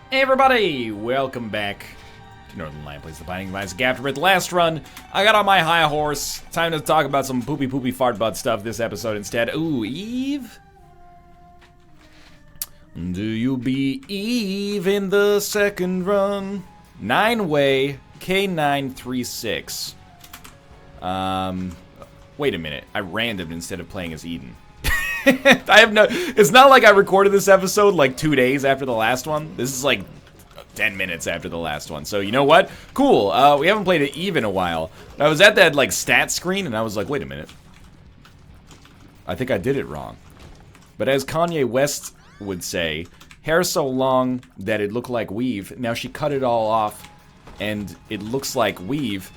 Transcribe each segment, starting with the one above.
Hey everybody, welcome back to Northern Lion Plays the Binding of Isaac Afterbirth. Last run, I got on my high horse. Time to talk about some poopy fart butt stuff this episode instead. Ooh, Eve? Do you be Eve in the second run? 9-way K936. Wait a minute. I randomed instead of playing as Eden. It's not like I recorded this episode like 2 days after the last one. This is like 10 minutes after the last one. So you know what? Cool. We haven't played it Eve in a while. I was at that like stat screen and I was like, wait a minute. I think I did it wrong. But as Kanye West would say, hair so long that it looked like weave. Now she cut it all off and it looks like weave.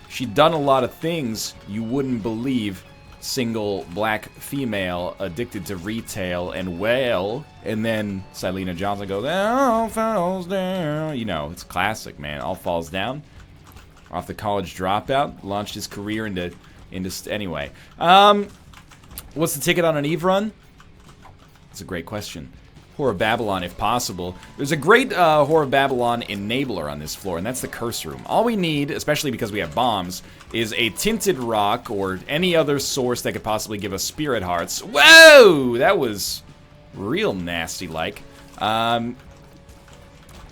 She'd done a lot of things you wouldn't believe. Single black female addicted to retail and well, and then Silena Johnson goes, all falls down. You know, it's classic, man. All falls down. Off the college dropout, launched his career into anyway. What's the ticket on an Eve run? It's a great question. Whore of Babylon, if possible. There's a great Whore of Babylon enabler on this floor, and that's the curse room. All we need, especially because we have bombs, is a tinted rock or any other source that could possibly give us spirit hearts. Whoa! That was real nasty-like. Well,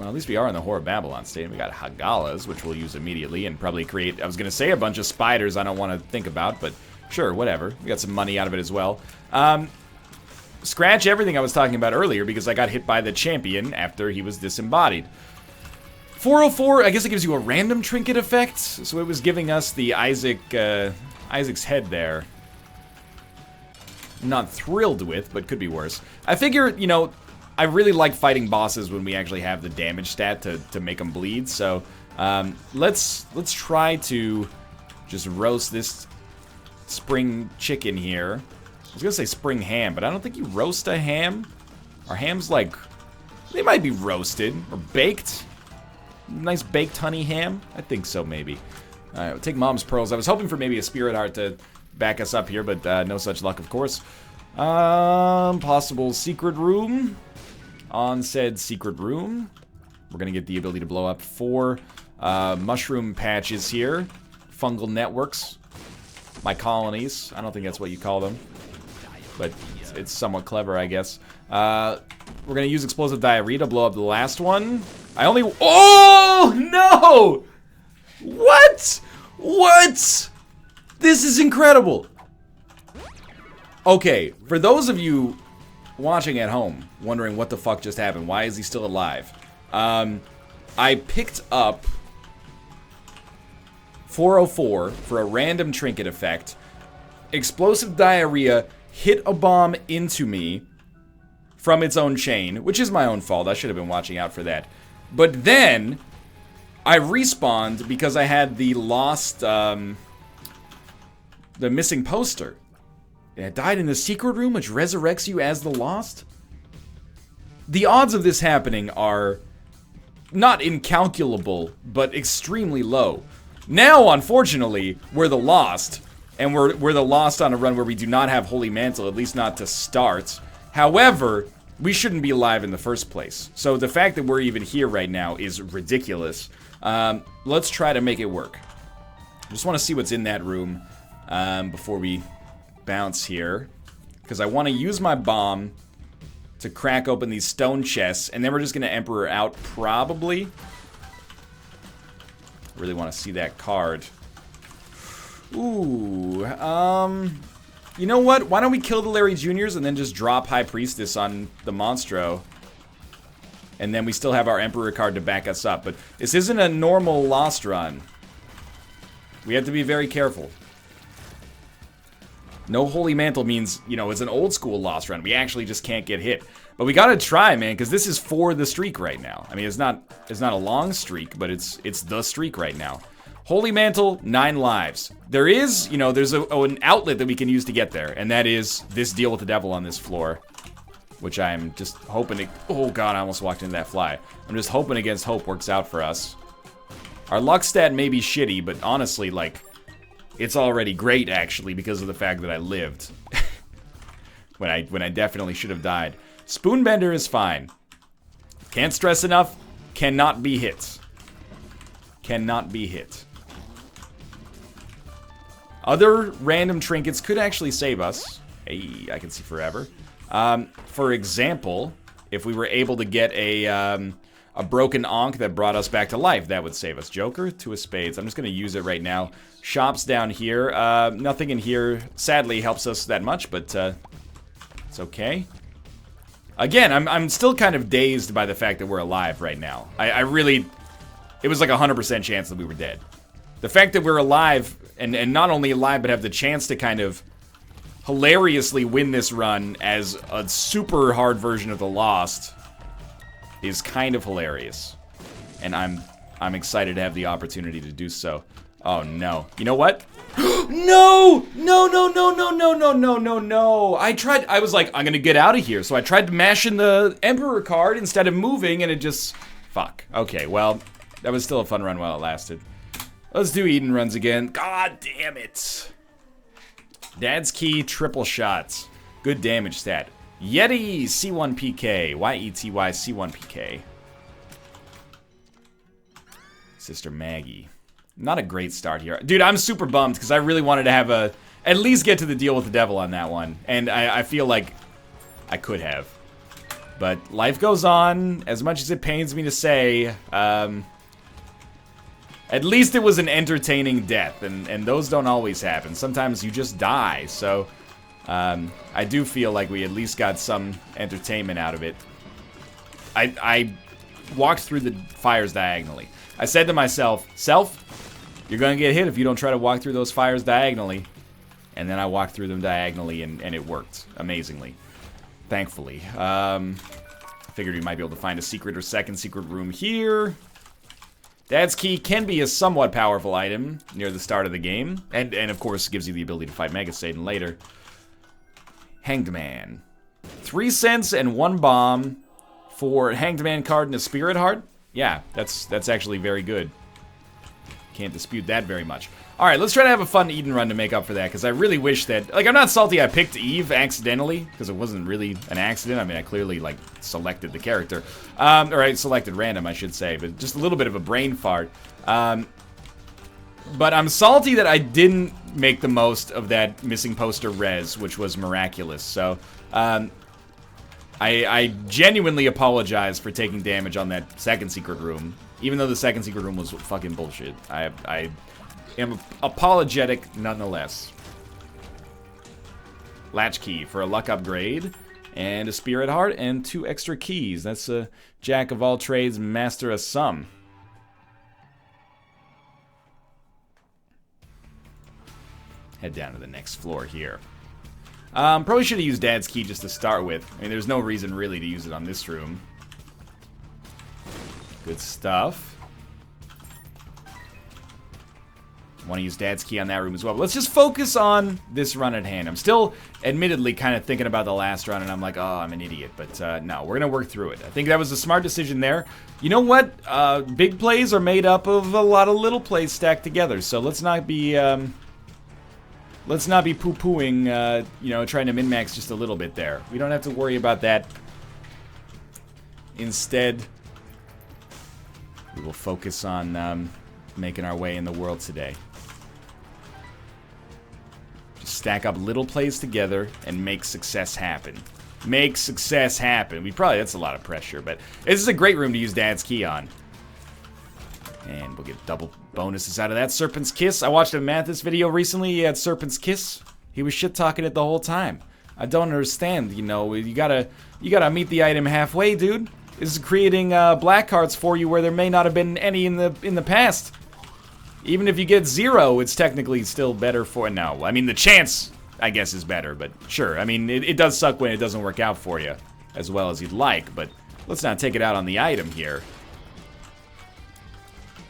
at least we are in the Whore of Babylon state. We got Hagalas, which we'll use immediately, and probably create, I was going to say a bunch of spiders I don't want to think about, but sure, whatever. We got some money out of it as well. Scratch everything I was talking about earlier because I got hit by the champion after he was disembodied. 404, I guess it gives you a random trinket effect. So it was giving us the Isaac's head there. Not thrilled with, but could be worse. I figure, you know, I really like fighting bosses when we actually have the damage stat to make them bleed. So let's try to just roast this spring chicken here. I was gonna say spring ham, but I don't think you roast a ham. Our hams, like, they might be roasted or baked. Nice baked honey ham. I think so, maybe. All right, we'll take Mom's Pearls. I was hoping for maybe a spirit heart to back us up here, but no such luck, of course. Possible secret room. On said secret room, we're gonna get the ability to blow up 4 mushroom patches here. Fungal networks. My colonies. I don't think that's what you call them. But it's somewhat clever, I guess. We're gonna use explosive diarrhea to blow up the last one. Oh, no! What? What? This is incredible. Okay, for those of you watching at home, wondering what the fuck just happened, why is he still alive? I picked up 404 for a random trinket effect. Explosive diarrhea hit a bomb into me from its own chain, which is my own fault. I should have been watching out for that. But then I respawned because I had the lost, the missing poster. And I died in the secret room, which resurrects you as the lost. The odds of this happening are not incalculable, but extremely low. Now, unfortunately, we're the lost. And we're the lost on a run where we do not have Holy Mantle, at least not to start. However, we shouldn't be alive in the first place. So the fact that we're even here right now is ridiculous. Let's try to make it work. I just want to see what's in that room before we bounce here. Because I want to use my bomb to crack open these stone chests. And then we're just going to Emperor out, probably. Really want to see that card. Ooh, you know what? Why don't we kill the Larry Juniors and then just drop High Priestess on the Monstro? And then we still have our Emperor card to back us up. But this isn't a normal Lost run. We have to be very careful. No Holy Mantle means, you know, it's an old school Lost run. We actually just can't get hit. But we gotta try, man, because this is for the streak right now. I mean, it's not a long streak, but it's the streak right now. Holy Mantle, 9 lives. There is, you know, there's an outlet that we can use to get there, and that is this deal with the devil on this floor, which I'm just hoping to, oh god, I almost walked into that fly. I'm just hoping against hope works out for us. Our luck stat may be shitty, but honestly, like, it's already great, actually, because of the fact that I lived. when I definitely should have died. Spoonbender is fine. Can't stress enough, Cannot be hit. Cannot be hit. Other random trinkets could actually save us. Hey, I can see forever. For example, if we were able to get a broken Ankh that brought us back to life, that would save us. Joker, 2 of spades. I'm just going to use it right now. Shops down here. Nothing in here, sadly, helps us that much, but it's okay. Again, I'm still kind of dazed by the fact that we're alive right now. I really... It was like a 100% chance that we were dead. The fact that we're alive, and not only alive, but have the chance to kind of hilariously win this run as a super hard version of The Lost is kind of hilarious. And I'm excited to have the opportunity to do so. Oh no. You know what? No! No, no, no, no, no, no, no, no, no. I was like, I'm gonna get out of here. So I tried to mash in the Emperor card instead of moving, and it just... Fuck. Okay, well, that was still a fun run while it lasted. Let's do Eden runs again. God damn it. Dad's Key, triple shots. Good damage stat. Yeti, C1PK. YETY, C1PK. Sister Maggie. Not a great start here. Dude, I'm super bummed because I really wanted to have at least get to the deal with the devil on that one. And I feel like I could have. But life goes on, as much as it pains me to say. At least it was an entertaining death, and those don't always happen. Sometimes you just die, so I do feel like we at least got some entertainment out of it. I walked through the fires diagonally. I said to myself, you're gonna get hit if you don't try to walk through those fires diagonally. And then I walked through them diagonally, and it worked amazingly. Thankfully. Figured we might be able to find a secret or second secret room here. Dad's Key can be a somewhat powerful item near the start of the game. And of course, gives you the ability to fight Mega Satan later. Hanged Man. 3 cents and 1 bomb for Hanged Man card and a Spirit Heart. Yeah, that's actually very good. Can't dispute that very much. Alright, let's try to have a fun Eden run to make up for that, because I really wish that... Like, I'm not salty I picked Eve accidentally, because it wasn't really an accident. I mean, I clearly, like, selected the character. Or I selected random, I should say, but just a little bit of a brain fart. But I'm salty that I didn't make the most of that missing poster res, which was miraculous. So, I genuinely apologize for taking damage on that second secret room, even though the second secret room was fucking bullshit. I am apologetic nonetheless. Latch key for a luck upgrade, and a Spirit Heart, and 2 extra keys. That's a Jack of all trades, master of some. Head down to the next floor here. Probably should have used Dad's Key just to start with. I mean, there's no reason really to use it on this room. Good stuff. Want to use Dad's Key on that room as well. But let's just focus on this run at hand. I'm still, admittedly, kind of thinking about the last run, and I'm like, oh, I'm an idiot. But no, we're going to work through it. I think that was a smart decision there. You know what? Big plays are made up of a lot of little plays stacked together. So let's not be poo-pooing, you know, trying to min-max just a little bit there. We don't have to worry about that. Instead, we will focus on making our way in the world today. Just stack up little plays together and make success happen. Make success happen. That's a lot of pressure, but this is a great room to use Dad's Key on. And we'll get double bonuses out of that. Serpent's Kiss. I watched a Mathis video recently. He had Serpent's Kiss. He was shit-talking it the whole time. I don't understand, you know. You gotta meet the item halfway, dude. This is creating black cards for you where there may not have been any in the past. Even if you get 0, it's technically still better for... No, I mean, the chance, I guess, is better. But sure, I mean, it does suck when it doesn't work out for you as well as you'd like. But let's not take it out on the item here.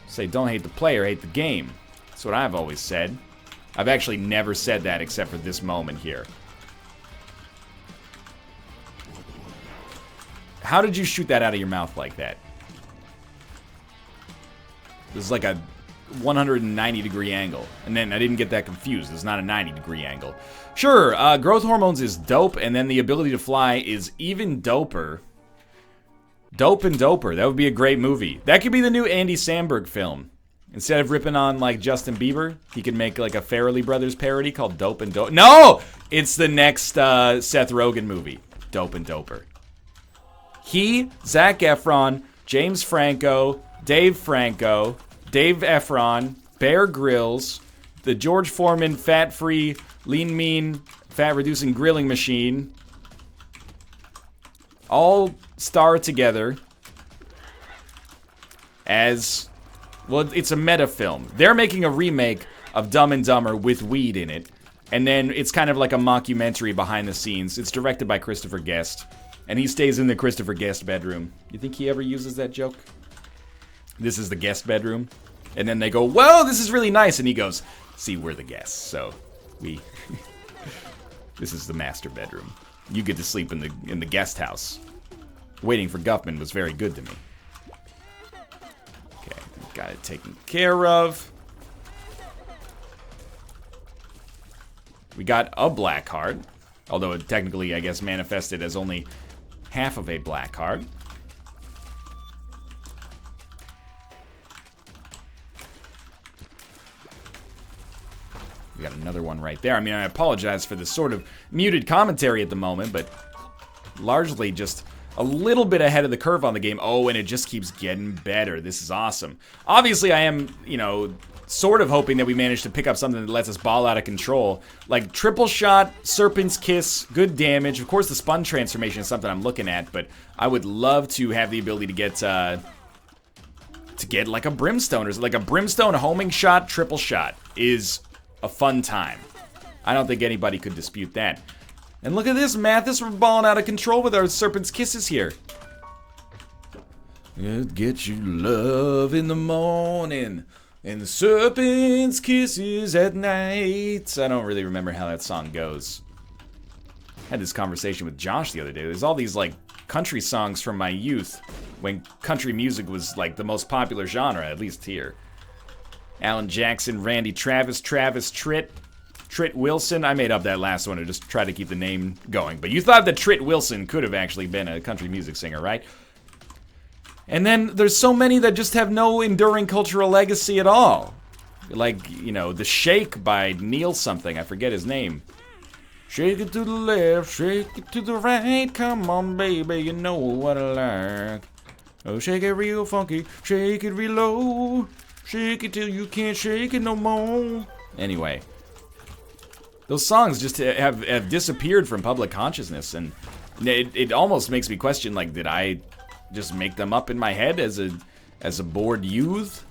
Say, don't hate the player, hate the game. That's what I've always said. I've actually never said that except for this moment here. How did you shoot that out of your mouth like that? This is like a 190-degree angle. And then I didn't get that confused. It's not a 90-degree angle. Sure, growth hormones is dope, and then the ability to fly is even doper. Dope and Doper. That would be a great movie. That could be the new Andy Samberg film. Instead of ripping on, like, Justin Bieber, he could make, like, a Farrelly Brothers parody called Dope and Dope. No! It's the next Seth Rogen movie. Dope and Doper. He, Zac Efron, James Franco, Dave Franco, Dave Efron, Bear Grylls, the George Foreman fat-free, lean mean, fat-reducing grilling machine, all star together as, well, it's a meta film. They're making a remake of Dumb and Dumber with weed in it, and then it's kind of like a mockumentary behind the scenes. It's directed by Christopher Guest, and he stays in the Christopher Guest bedroom. You think he ever uses that joke? This is the guest bedroom. And then they go, whoa, this is really nice. And he goes, see, we're the guests, so we... This is the master bedroom. You get to sleep in the guest house. Waiting for Guffman was very good to me. Okay, got it taken care of. We got a black heart. Although it technically, I guess, manifested as only half of a black heart. We got another one right there. I mean, I apologize for the sort of muted commentary at the moment, but largely just a little bit ahead of the curve on the game. Oh, and it just keeps getting better. This is awesome. Obviously, I am, you know, sort of hoping that we manage to pick up something that lets us ball out of control. Like triple shot, Serpent's Kiss, good damage. Of course, the spun transformation is something I'm looking at, but I would love to have the ability to get like a brimstone, or like a brimstone homing shot, triple shot is a fun time. I don't think anybody could dispute that. And look at this, Mathis, we're balling out of control with our Serpent's Kisses here. It gets you love in the morning and the Serpent's Kisses at night. I don't really remember how that song goes. I had this conversation with Josh the other day. There's all these like country songs from my youth when country music was like the most popular genre, at least here. Alan Jackson, Randy Travis, Travis Tritt, Tritt Wilson. I made up that last one to just try to keep the name going. But you thought that Tritt Wilson could have actually been a country music singer, right? And then there's so many that just have no enduring cultural legacy at all. Like, you know, The Shake by Neil something. I forget his name. Shake it to the left, shake it to the right. Come on, baby, you know what I like. Oh, shake it real funky, shake it real low. Shake it till you can't shake it no more. Anyway, those songs just have disappeared from public consciousness, and it almost makes me question, like, did I just make them up in my head as a bored youth?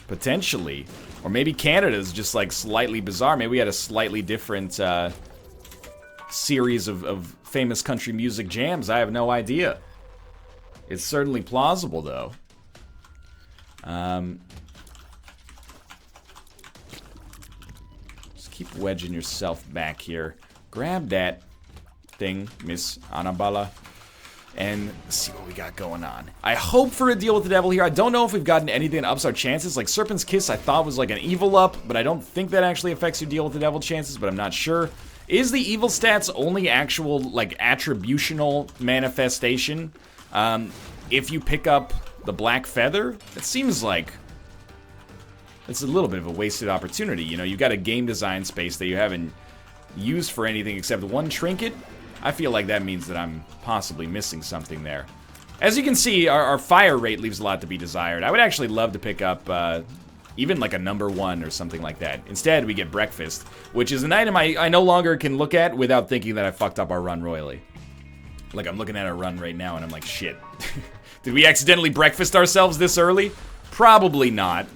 Potentially. Or maybe Canada's just, like, slightly bizarre. Maybe we had a slightly different series of famous country music jams. I have no idea. It's certainly plausible, though. Just keep wedging yourself back here. Grab that thing, Miss Annabella, and see what we got going on. I hope for a deal with the devil here. I don't know if we've gotten anything that ups our chances. Like Serpent's Kiss, I thought was like an evil up, but I don't think that actually affects your deal with the devil chances, but I'm not sure. Is the evil stats only actual, like, attributional manifestation? If you pick up the black feather, it seems like it's a little bit of a wasted opportunity. You know, you've got a game design space that you haven't used for anything except one trinket. I feel like that means that I'm possibly missing something there. As you can see, our fire rate leaves a lot to be desired. I would actually love to pick up even like a number 1 or something like that. Instead, we get breakfast, which is an item I no longer can look at without thinking that I fucked up our run royally. Like, I'm looking at our run right now and I'm like, shit. Did we accidentally breakfast ourselves this early? Probably not,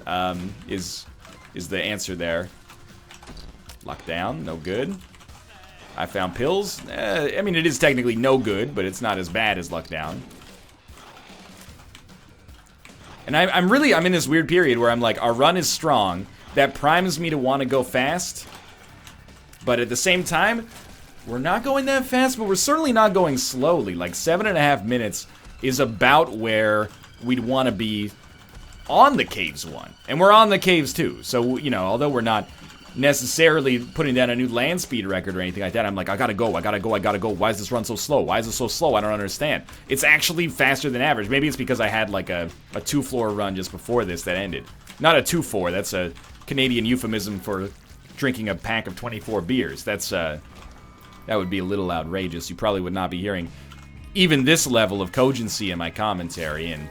is the answer there. Lockdown, no good. I found pills. I mean, it is technically no good, but it's not as bad as lockdown. And I'm in this weird period where I'm like, our run is strong. That primes me to want to go fast. But at the same time, we're not going that fast, but we're certainly not going slowly. Like 7.5 minutes is about where we'd want to be on the Caves 1. And we're on the Caves 2. So, you know, although we're not necessarily putting down a new land speed record or anything like that. I'm like, I gotta go. Why is this run so slow? Why is it so slow? I don't understand. It's actually faster than average. Maybe it's because I had like a 2-floor run just before this that ended. Not a 2-4. That's a Canadian euphemism for drinking a pack of 24 beers. That's that would be a little outrageous. You probably would not be hearing even this level of cogency in my commentary. And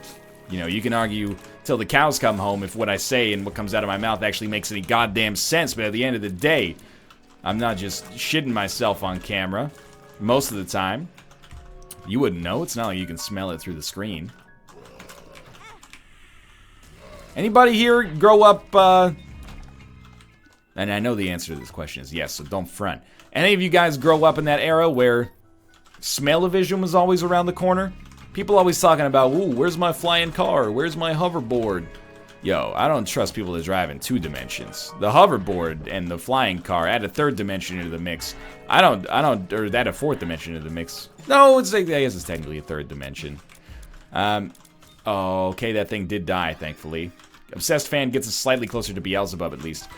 you know, you can argue till the cows come home if what I say and what comes out of my mouth actually makes any goddamn sense, but at the end of the day, I'm not just shitting myself on camera most of the time. You wouldn't know. It's not like you can smell it through the screen. Anybody here grow up, and I know the answer to this question is yes, so don't front. Any of you guys grow up in that era where smell-o-vision was always around the corner? People always talking about, ooh, where's my flying car? Where's my hoverboard? Yo, I don't trust people to drive in 2 dimensions. The hoverboard and the flying car add a 3rd dimension into the mix. I don't, or add a 4th dimension into the mix. No, I guess it's technically a 3rd dimension. Okay, that thing did die, thankfully. Obsessed fan gets us slightly closer to Beelzebub, at least.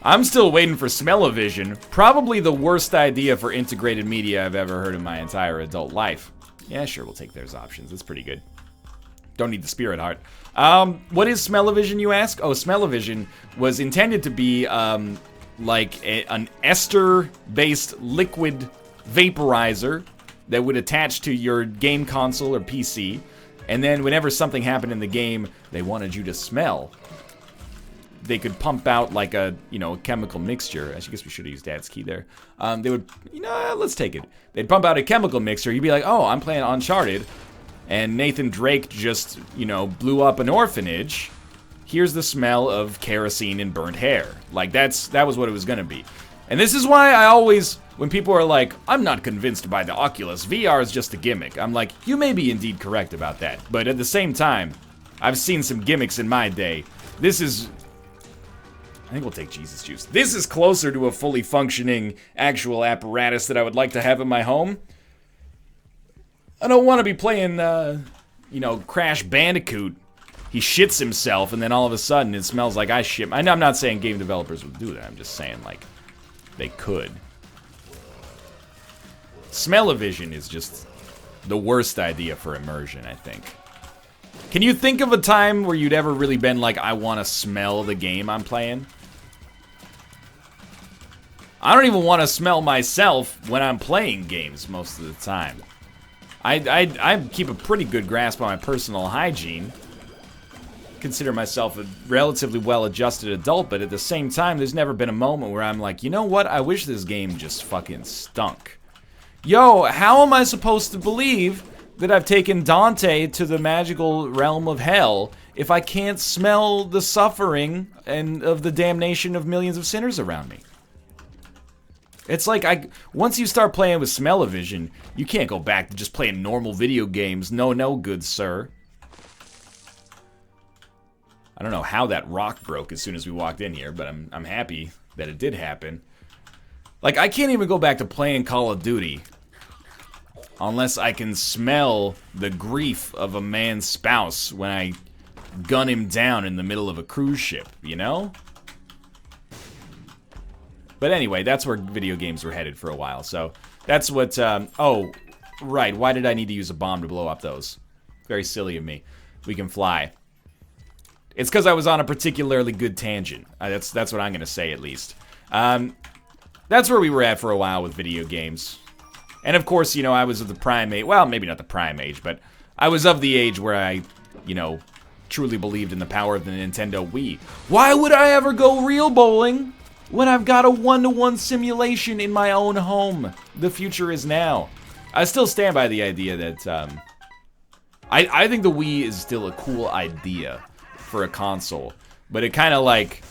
I'm still waiting for smell-o-vision. Probably the worst idea for integrated media I've ever heard in my entire adult life. Yeah, sure, we'll take those options. That's pretty good. Don't need the spirit heart. What is smell-o-vision, you ask? Oh, smell-o-vision was intended to be, like an ester-based liquid vaporizer that would attach to your game console or PC. And then whenever something happened in the game they wanted you to smell, they could pump out like a, you know, a chemical mixture. I guess we should have used Dad's key there. They would, you know, let's take it. They'd pump out a chemical mixture. You'd be like, oh, I'm playing Uncharted, and Nathan Drake just, you know, blew up an orphanage. Here's the smell of kerosene and burnt hair. Like, that was what it was gonna be. And this is why I always, when people are like, I'm not convinced by the Oculus, VR is just a gimmick. I'm like, you may be indeed correct about that. But at the same time, I've seen some gimmicks in my day. This is, I think we'll take Jesus Juice. This is closer to a fully functioning actual apparatus that I would like to have in my home. I don't want to be playing, you know, Crash Bandicoot. He shits himself and then all of a sudden it smells like I shit. I'm not saying game developers would do that. I'm just saying, like, they could. Smell-o-vision is just the worst idea for immersion, I think. Can you think of a time where you'd ever really been like, I want to smell the game I'm playing? I don't even want to smell myself when I'm playing games most of the time. I keep a pretty good grasp on my personal hygiene. Consider myself a relatively well-adjusted adult, but at the same time, there's never been a moment where I'm like, you know what? I wish this game just fucking stunk. Yo, how am I supposed to believe that I've taken Dante to the magical realm of hell if I can't smell the suffering and of the damnation of millions of sinners around me? It's like, once you start playing with smell-o-vision, you can't go back to just playing normal video games. No, good sir. I don't know how that rock broke as soon as we walked in here, but I'm happy that it did happen. Like, I can't even go back to playing Call of Duty unless I can smell the grief of a man's spouse when I gun him down in the middle of a cruise ship, you know? But anyway, that's where video games were headed for a while, so that's what, oh, right, why did I need to use a bomb to blow up those? Very silly of me. We can fly. It's because I was on a particularly good tangent. That's what I'm going to say, at least. That's where we were at for a while with video games. And of course, you know, I was of the prime age, well, maybe not the prime age, but I was of the age where I, you know, truly believed in the power of the Nintendo Wii. Why would I ever go real bowling when I've got a one-to-one simulation in my own home? The future is now. I still stand by the idea that, I think the Wii is still a cool idea for a console, but it kind of like,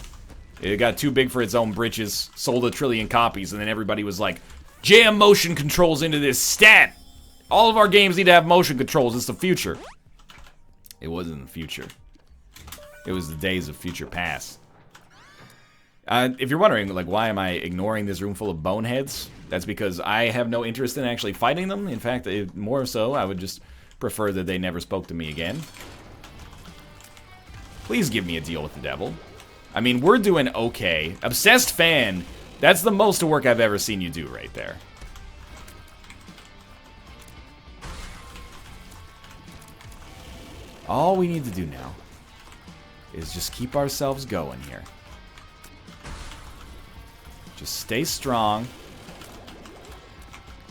it got too big for its own britches, sold 1 trillion copies, and then everybody was like, jam motion controls into this stat! All of our games need to have motion controls, it's the future. It wasn't the future. It was the days of future past. If you're wondering, like, why am I ignoring this room full of boneheads? That's because I have no interest in actually fighting them. In fact, more so, I would just prefer that they never spoke to me again. Please give me a deal with the devil. I mean, we're doing okay. Obsessed Fan, that's the most work I've ever seen you do right there. All we need to do now is just keep ourselves going here. Just stay strong.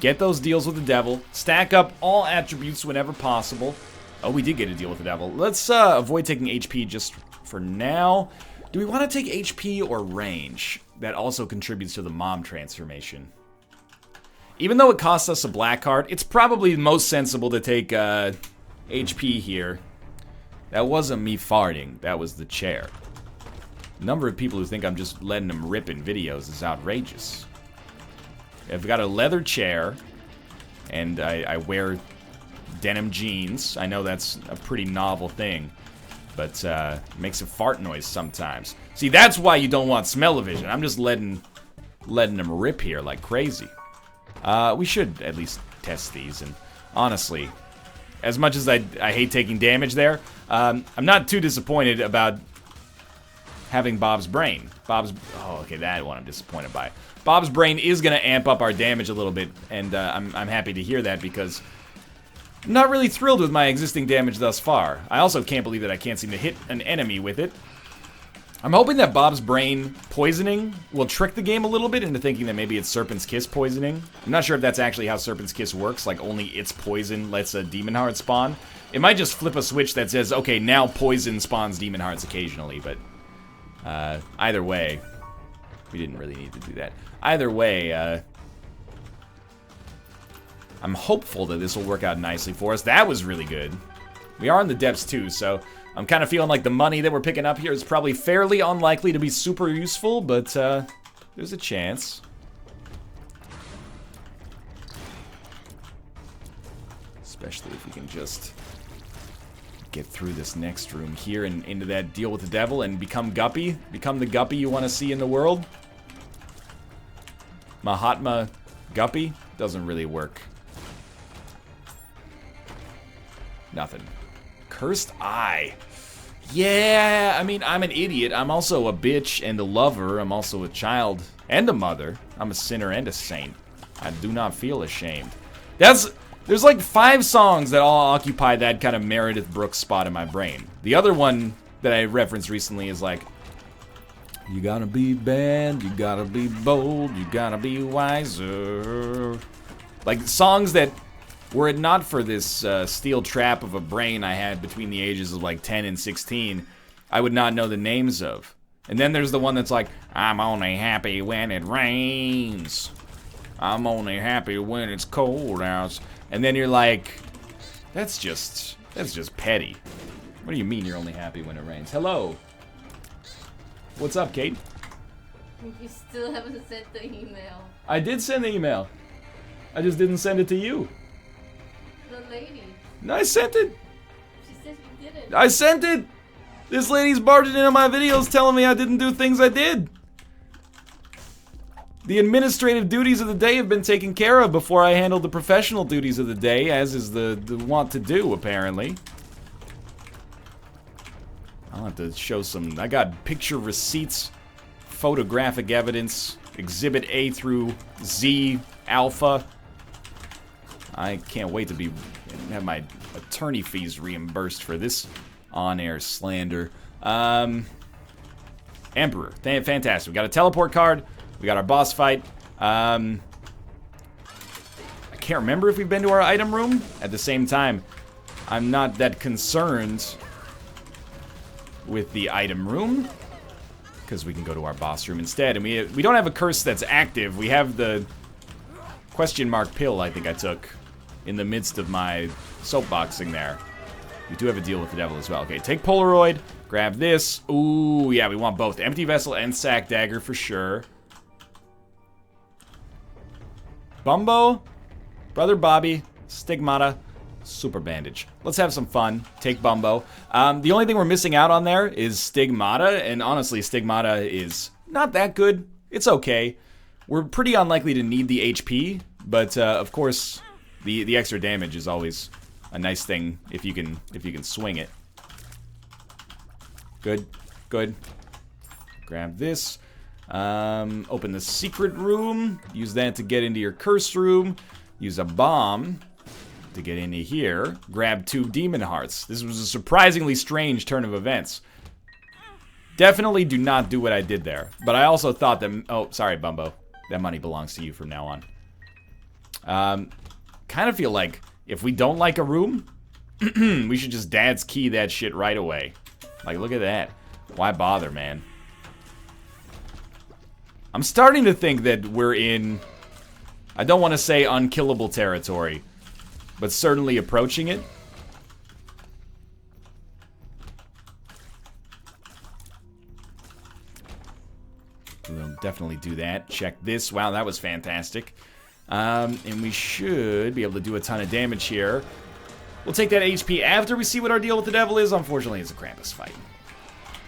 Get those deals with the devil. Stack up all attributes whenever possible. Oh, we did get a deal with the devil. Let's avoid taking HP just for now. Do we want to take HP or range? That also contributes to the mom transformation. Even though it costs us a black card, it's probably most sensible to take HP here. That wasn't me farting. That was the chair. The number of people who think I'm just letting them rip in videos is outrageous. I've got a leather chair, and I wear denim jeans. I know that's a pretty novel thing, but it makes a fart noise sometimes. See, that's why you don't want smell-o-vision. I'm just letting them rip here like crazy. We should at least test these, and honestly, as much as I hate taking damage there, I'm not too disappointed about having Bob's Brain. Oh, okay, that one I'm disappointed by. Bob's Brain is going to amp up our damage a little bit, and I'm happy to hear that because I'm not really thrilled with my existing damage thus far. I also can't believe that I can't seem to hit an enemy with it. I'm hoping that Bob's Brain poisoning will trick the game a little bit into thinking that maybe it's Serpent's Kiss poisoning. I'm not sure if that's actually how Serpent's Kiss works, like only its poison lets a Demon Heart spawn. It might just flip a switch that says, okay, now poison spawns Demon Hearts occasionally, but either way, we didn't really need to do that. Either way, I'm hopeful that this will work out nicely for us. That was really good. We are in the depths too, so I'm kind of feeling like the money that we're picking up here is probably fairly unlikely to be super useful, but there's a chance. Especially if we can just get through this next room here and into that deal with the devil and become Guppy. Become the Guppy you want to see in the world. Mahatma Guppy doesn't really work. Nothing. Cursed Eye. Yeah, I mean, I'm an idiot. I'm also a bitch and a lover. I'm also a child and a mother. I'm a sinner and a saint. I do not feel ashamed. There's like 5 songs that all occupy that kind of Meredith Brooks spot in my brain. The other one that I referenced recently is like, you gotta be bad, you gotta be bold, you gotta be wiser. Like songs that, were it not for this steel trap of a brain I had between the ages of like 10 and 16, I would not know the names of. And then there's the one that's like, I'm only happy when it rains. I'm only happy when it's cold out. And then you're like, that's just petty. What do you mean you're only happy when it rains? Hello. What's up, Kate? You still haven't sent the email. I did send the email. I just didn't send it to you. The lady. No, I sent it. She said you didn't. I sent it. This lady's barging into my videos telling me I didn't do things I did. The administrative duties of the day have been taken care of before I handled the professional duties of the day, as is the want to do, apparently. I'll have to show some... I got picture receipts, photographic evidence, Exhibit A through Z, Alpha. I can't wait to have my attorney fees reimbursed for this on-air slander. Emperor, fantastic. We got a teleport card. We got our boss fight. I can't remember if we've been to our item room. At the same time, I'm not that concerned with the item room, because we can go to our boss room instead. And we don't have a curse that's active. We have the question mark pill I think I took in the midst of my soapboxing there. We do have a deal with the devil as well. Okay, take Polaroid, grab this. Ooh, yeah, we want both. Empty Vessel and Sack Dagger for sure. Bumbo, Brother Bobby, Stigmata, Super Bandage. Let's have some fun. Take Bumbo. The only thing we're missing out on there is Stigmata, and honestly, Stigmata is not that good. It's okay. We're pretty unlikely to need the HP, but of course, the extra damage is always a nice thing if you can swing it. Good, good. Grab this. Open the secret room. Use that to get into your cursed room. Use a bomb to get into here. Grab 2 demon hearts. This was a surprisingly strange turn of events. Definitely do not do what I did there. But I also thought that... Oh, sorry, Bumbo. That money belongs to you from now on. Kind of feel like if we don't like a room, we should just dad's key that shit right away. Like, look at that. Why bother, man? I'm starting to think that we're in... I don't want to say unkillable territory, but certainly approaching it. We'll definitely do that. Check this. Wow, that was fantastic. And we should be able to do a ton of damage here. We'll take that HP after we see what our deal with the devil is. Unfortunately, it's a Krampus fight.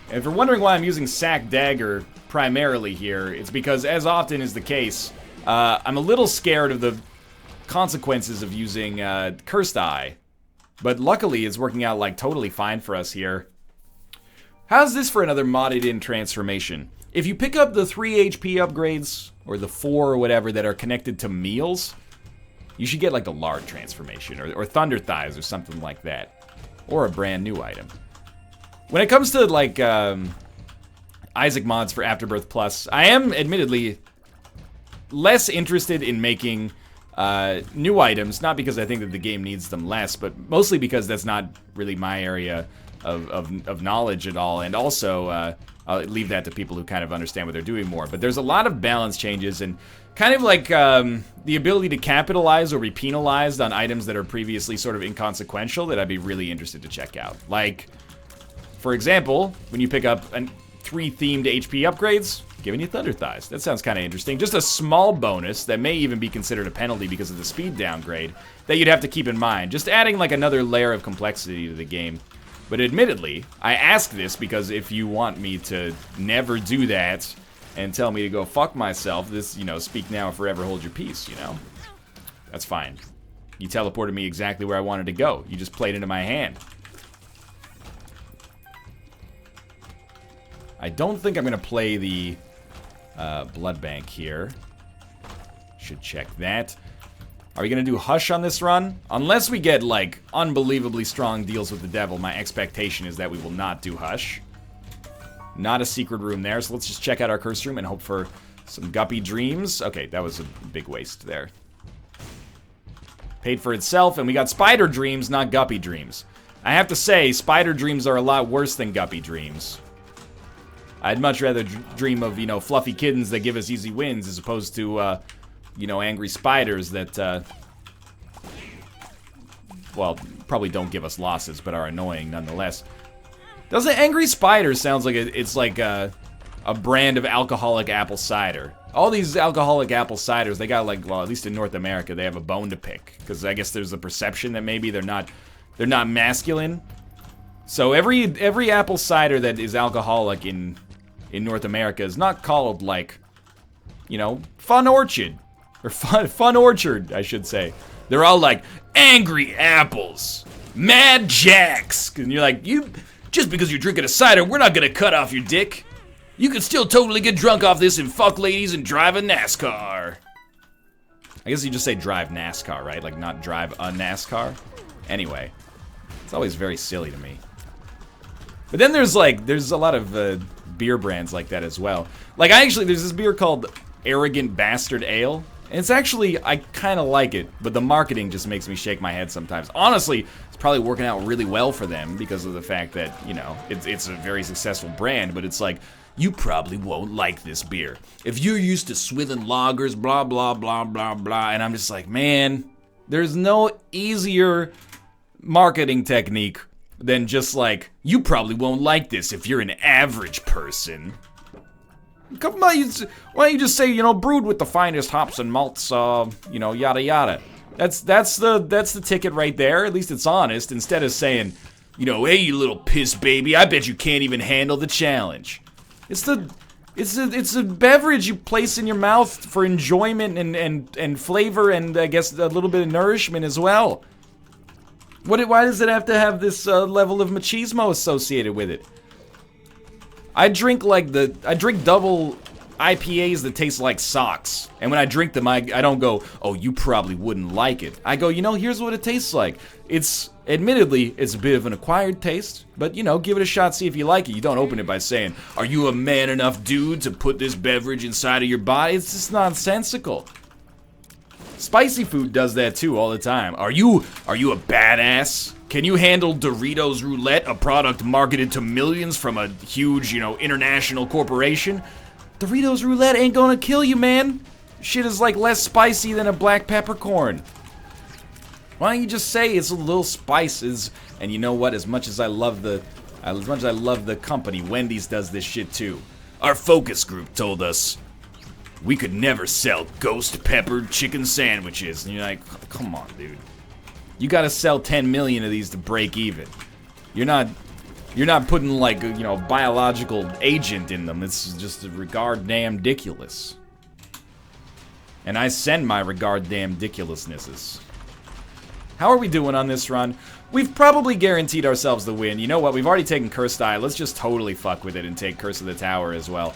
And if you're wondering why I'm using Sack Dagger primarily here, it's because, as often is the case, I'm a little scared of the consequences of using Cursed Eye. But luckily, it's working out, like, totally fine for us here. How's this for another modded-in transformation? If you pick up the 3 HP upgrades, or the 4 or whatever that are connected to meals, you should get like the Lard transformation, or Thunder Thighs, or something like that. Or a brand new item. When it comes to like Isaac mods for Afterbirth Plus, I am admittedly less interested in making new items, not because I think that the game needs them less, but mostly because that's not really my area of knowledge at all, and also I'll leave that to people who kind of understand what they're doing more. But there's a lot of balance changes, and kind of like the ability to capitalize or be penalized on items that are previously sort of inconsequential that I'd be really interested to check out. Like, for example, when you pick up 3 themed HP upgrades, giving you Thunder Thighs. That sounds kind of interesting. Just a small bonus that may even be considered a penalty because of the speed downgrade that you'd have to keep in mind. Just adding like another layer of complexity to the game. But admittedly, I ask this because if you want me to never do that and tell me to go fuck myself, this, you know, speak now or forever hold your peace, you know? That's fine. You teleported me exactly where I wanted to go. You just played into my hand. I don't think I'm going to play the blood bank here. Should check that. Are we going to do Hush on this run? Unless we get, like, unbelievably strong deals with the devil, my expectation is that we will not do Hush. Not a secret room there, so let's just check out our curse room and hope for some guppy dreams. Okay, that was a big waste there. Paid for itself, and we got spider dreams, not guppy dreams. I have to say, spider dreams are a lot worse than guppy dreams. I'd much rather dream of, you know, fluffy kittens that give us easy wins as opposed to, you know, angry spiders that, well, probably don't give us losses, but are annoying nonetheless. Doesn't Angry Spider sounds like it's like a brand of alcoholic apple cider. All these alcoholic apple ciders, they got like, well, at least in North America, they have a bone to pick. Because I guess there's a perception that maybe they're not masculine. So every apple cider that is alcoholic in North America is not called like, you know, Fun Orchard. Or Fun Orchard, I should say. They're all like, Angry Apples, Mad Jacks. And you're like, just because you're drinking a cider, we're not gonna cut off your dick. You can still totally get drunk off this and fuck ladies and drive a NASCAR. I guess you just say drive NASCAR, right? Like not drive a NASCAR? Anyway, it's always very silly to me. But then there's a lot of beer brands like that as well. Like there's this beer called Arrogant Bastard Ale. And it's actually, I kind of like it, but the marketing just makes me shake my head sometimes. Honestly, it's probably working out really well for them because of the fact that, you know, it's a very successful brand, but it's like, you probably won't like this beer. If you're used to Swithin lagers, blah, blah, blah, blah, blah, and I'm just like, man, there's no easier marketing technique than just like, you probably won't like this if you're an average person. Come on, why don't you just say, you know, brewed with the finest hops and malts, you know, yada yada. That's the ticket right there. At least it's honest. Instead of saying, you know, hey, you little piss baby, I bet you can't even handle the challenge. It's a beverage you place in your mouth for enjoyment and flavor and I guess a little bit of nourishment as well. Why does it have to have this level of machismo associated with it? I drink double IPAs that taste like socks. And when I drink them, I don't go, oh, you probably wouldn't like it. I go, here's what it tastes like. Admittedly, it's a bit of an acquired taste, but, give it a shot, see if you like it. You don't open it by saying, are you a man enough dude to put this beverage inside of your body? It's just nonsensical. Spicy food does that too all the time. Are you a badass? Can you handle Doritos Roulette, a product marketed to millions from a huge, international corporation? Doritos Roulette ain't gonna kill you, man. Shit is like less spicy than a black peppercorn. Why don't you just say it's a little spices? And you know what? As much as I love the company, Wendy's does this shit too. Our focus group told us we could never sell ghost peppered chicken sandwiches. And you're like, come on, dude. You gotta sell 10 million of these to break even. You're not putting like a biological agent in them. It's just a regard damn ridiculous. And I send my regard damn ridiculousnesses. How are we doing on this run? We've probably guaranteed ourselves the win. You know what? We've already taken Cursed Eye. Let's just totally fuck with it and take Curse of the Tower as well.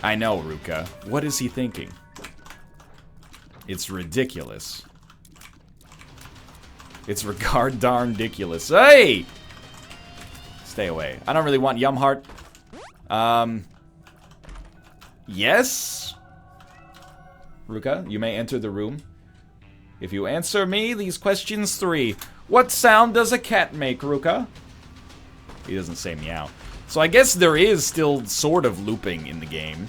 I know, Ruka. What is he thinking? It's ridiculous. It's regard darn ridiculous. Hey! Stay away. I don't really want Yum Heart. Yes? Ruka, you may enter the room. If you answer me these questions 3. What sound does a cat make, Ruka? He doesn't say meow. So I guess there is still sort of looping in the game.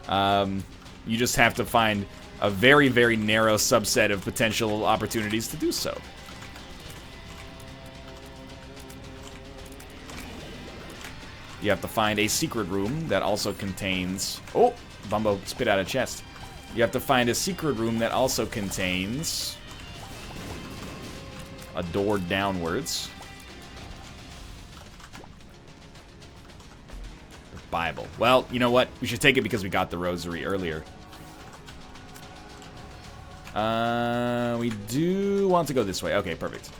You just have to find a very, very narrow subset of potential opportunities to do so. You have to find a secret room that also contains... Oh! Bumbo spit out a chest. You have to find a secret room that also contains a door downwards. The Bible. Well, you know what? We should take it because we got the rosary earlier. We do want to go this way. Okay, perfect.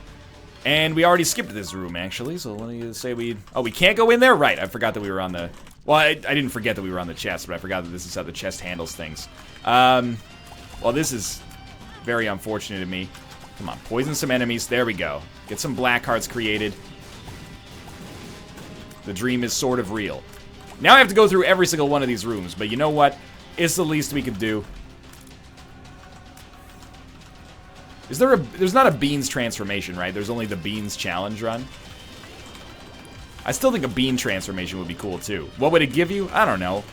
And we already skipped this room, actually, so let me say we... Oh, we can't go in there? Right, I forgot that we were on the... Well, I didn't forget that we were on the chest, but I forgot that this is how the chest handles things. Well, this is very unfortunate of me. Come on, poison some enemies. There we go. Get some black hearts created. The dream is sort of real. Now I have to go through every single one of these rooms, but you know what? It's the least we could do. There's not a Beans transformation, right? There's only the Beans challenge run. I still think a bean transformation would be cool, too. What would it give you? I don't know.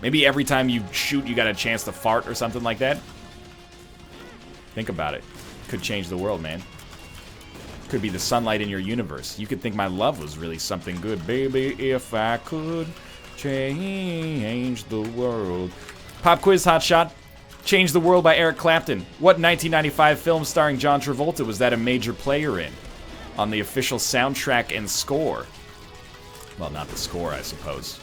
Maybe every time you shoot, you got a chance to fart or something like that? Think about it. Could change the world, man. Could be the sunlight in your universe. You could think my love was really something good. Baby, if I could change the world. Pop quiz, hot shot. Change the World by Eric Clapton. What 1995 film starring John Travolta was that a major player in? On the official soundtrack and score. Well, not the score, I suppose.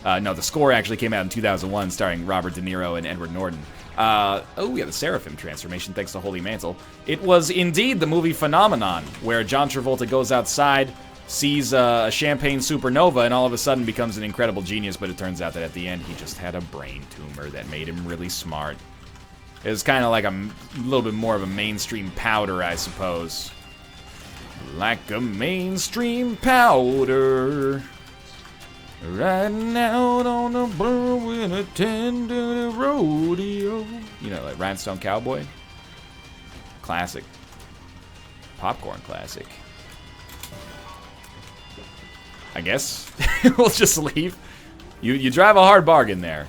No, the score actually came out in 2001, starring Robert De Niro and Edward Norton. Oh, yeah, the Seraphim transformation, thanks to Holy Mantle. It was indeed the movie Phenomenon, where John Travolta goes outside, sees a champagne supernova, and all of a sudden becomes an incredible genius, but it turns out that at the end, he just had a brain tumor that made him really smart. It was kind of like a little bit more of a mainstream powder, I suppose. Like a mainstream powder. Riding out on the burn with a tender rodeo. You know, like Rhinestone Cowboy. Classic. Popcorn classic. I guess. We'll just leave. You drive a hard bargain there.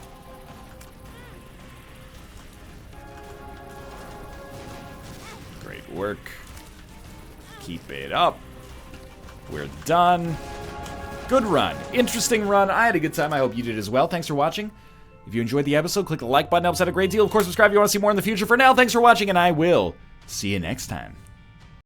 Great work. Keep it up. We're done. Good run. Interesting run. I had a good time. I hope you did as well. Thanks for watching. If you enjoyed the episode, click the like button. Helps out a great deal. Of course, subscribe if you want to see more in the future. For now, thanks for watching, and I will see you next time.